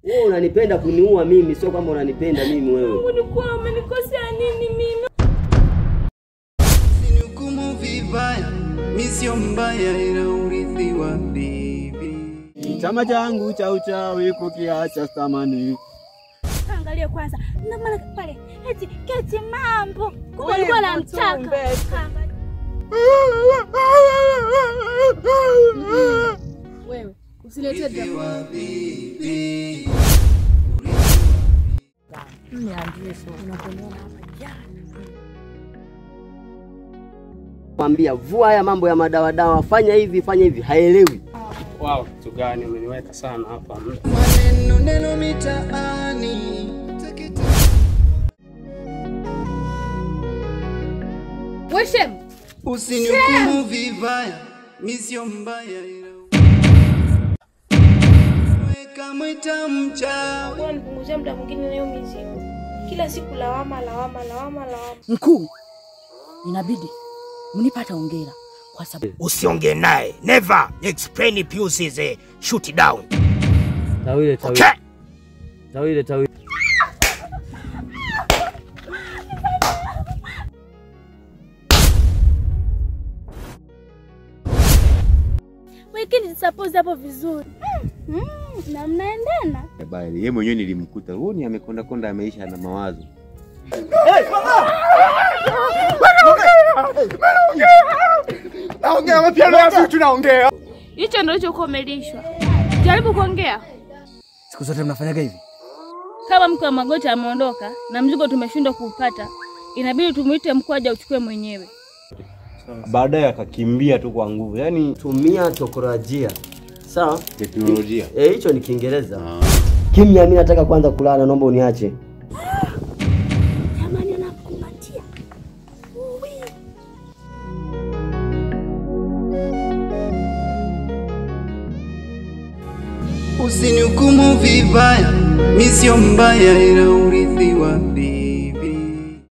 Wewe unanipenda kuniua mimi, sio kwamba unanipenda mimi wewe. Ulikuwa umenikosea nini mimi? Sinukumu vibaya, misio mbaya ila urithi wa bibi. Chama changu cha uchawi kukiacha thamani. Angalia kwanza, ndio maana pale eti keti mambo. Kumbe alikuwa anamtaka. Wewe usilete drama. Niambie sio unaponiona hapa jana. Mwambia vua haya mambo ya madawa, fanya hivi, haelewi. Wow, kitu gani umeniweka sana hapa? Maneno neno mitaani. Weshem, Usinihukumu vibaya, misio mbaya ila weka mwita mchawi. bwana nipunguzia muda mwingine leo mizigo. Kila siku lawama. Mkuu, inabidi mnipata ongera kwa sababu usiongee naye. Never explain Pius shoot down. Tawile. Okay. Tawile. Wekeni suppose hapo vizuri. Na mnaendana. Bali yeye mwenyewe nilimkuta. Huoni amekonda ameisha na mawazo. Naongea mapiano ya tunaongea. Hicho ndio ulichokomelishwa. Jaribu kuongea. Siku zote mnafanyaga hivi? Kama mko wa Magoti ameondoka na mzigo tumeshindwa kuupata, inabidi tumuite mkuu aje uchukue mwenyewe. Baadaye akakimbia tu kwa nguvu. Yaani Tumia tokorajia. Sawa? teknolojia. Hicho ni Kiingereza. Kimya, mimi nataka kwanza kulala, naomba uniache. Jamani anakupatia. Usinihukumu vibaya, misio mbaya ila urithi wa bibi.